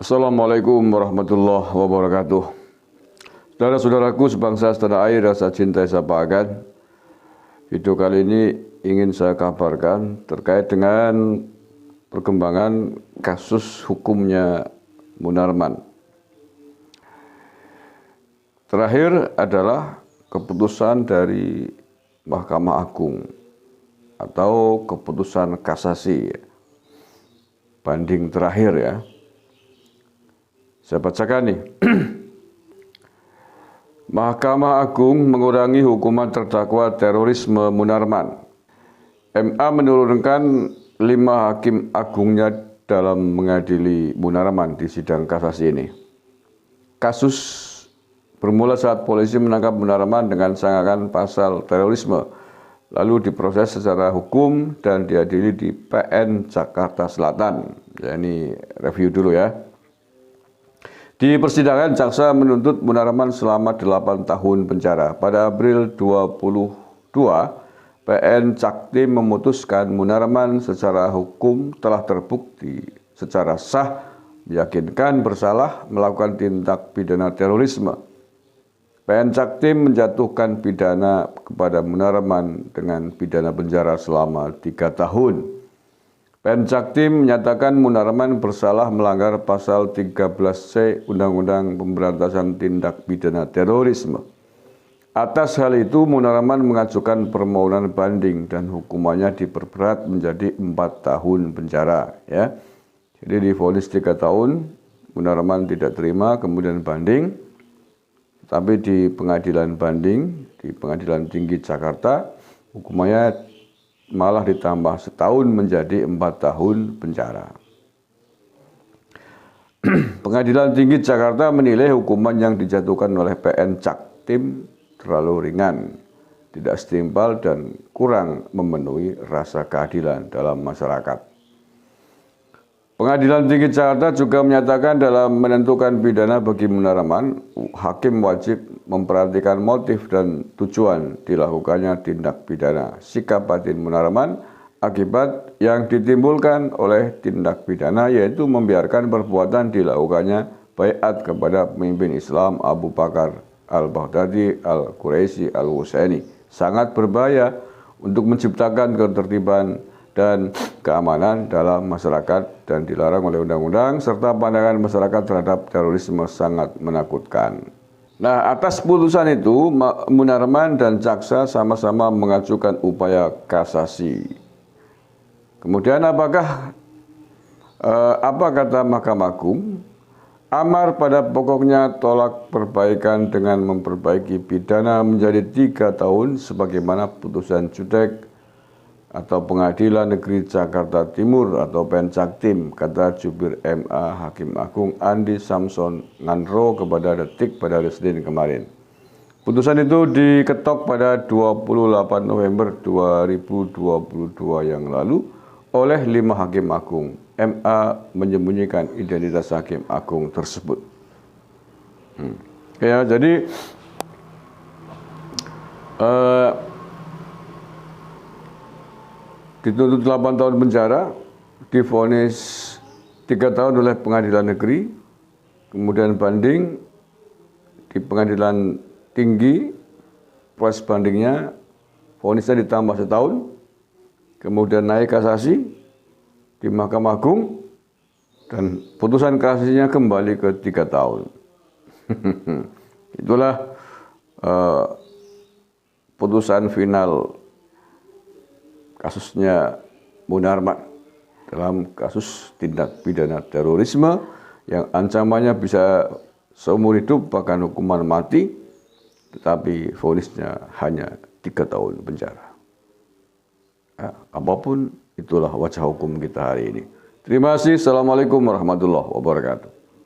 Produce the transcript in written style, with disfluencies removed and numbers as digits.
Assalamualaikum warahmatullahi wabarakatuh. Saudara-saudaraku sebangsa setanah air, rasa cinta saya sampaikan. Video kali ini ingin saya kabarkan terkait dengan perkembangan kasus hukumnya Munarman. Terakhir adalah keputusan dari Mahkamah Agung atau keputusan kasasi, banding terakhir ya. Saya bacakan nih. Mahkamah Agung mengurangi hukuman terdakwa terorisme Munarman. MA menurunkan 5 hakim agungnya dalam mengadili Munarman di sidang kasasi ini. Kasus bermula saat polisi menangkap Munarman dengan sangkaan pasal terorisme, lalu diproses secara hukum dan diadili di PN Jakarta Selatan. Ya, ini review dulu ya. Di persidangan, jaksa menuntut Munarman selama 8 tahun penjara. Pada April 22, PN Jaktim memutuskan Munarman secara hukum telah terbukti secara sah meyakinkan bersalah melakukan tindak pidana terorisme. PN Jaktim menjatuhkan pidana kepada Munarman dengan pidana penjara selama 3 tahun. PN Jaktim menyatakan Munarman bersalah melanggar pasal 13C Undang-Undang Pemberantasan Tindak Pidana Terorisme. Atas hal itu, Munarman mengajukan permohonan banding dan hukumannya diperberat menjadi 4 tahun penjara. Ya. Jadi divonis 3 tahun, Munarman tidak terima, kemudian banding. Tapi di pengadilan banding, di Pengadilan Tinggi Jakarta, hukumannya malah ditambah setahun menjadi 4 tahun penjara. Pengadilan Tinggi Jakarta menilai hukuman yang dijatuhkan oleh PN Jaktim terlalu ringan, tidak setimpal dan kurang memenuhi rasa keadilan dalam masyarakat. Pengadilan Tinggi Jakarta juga menyatakan dalam menentukan pidana bagi Munarman, hakim wajib memperhatikan motif dan tujuan dilakukannya tindak pidana sikap batin Munarman akibat yang ditimbulkan oleh tindak pidana, yaitu membiarkan perbuatan dilakukannya baiat kepada pemimpin Islam Abu Bakar al-Baghdadi al-Quraisy al-Husaini sangat berbahaya untuk menciptakan ketertiban dan keamanan dalam masyarakat dan dilarang oleh undang-undang, serta pandangan masyarakat terhadap terorisme sangat menakutkan. Nah, atas putusan itu, Munarman dan jaksa sama-sama mengajukan upaya kasasi. Kemudian apa kata Mahkamah Agung? Amar pada pokoknya tolak perbaikan dengan memperbaiki pidana menjadi 3 tahun sebagaimana putusan Judek atau Pengadilan Negeri Jakarta Timur atau PN Jaktim, kata Jubir MA Hakim Agung Andi Samson Nganro kepada Detik pada hari Senin kemarin. Putusan itu diketok pada 28 November 2022 yang lalu oleh 5 Hakim Agung. MA menyembunyikan identitas Hakim Agung tersebut. Ya, jadi dituntut 8 tahun penjara, divonis 3 tahun oleh Pengadilan Negeri, kemudian banding di Pengadilan Tinggi, proses bandingnya, vonisnya ditambah setahun, kemudian naik kasasi di Mahkamah Agung, dan putusan kasasinya kembali ke 3 tahun. Itulah putusan final kasusnya Munarman dalam kasus tindak pidana terorisme yang ancamannya bisa seumur hidup bahkan hukuman mati, tetapi vonisnya hanya 3 tahun penjara. Ya, apapun itulah wajah hukum kita hari ini. Terima kasih. Assalamualaikum warahmatullahi wabarakatuh.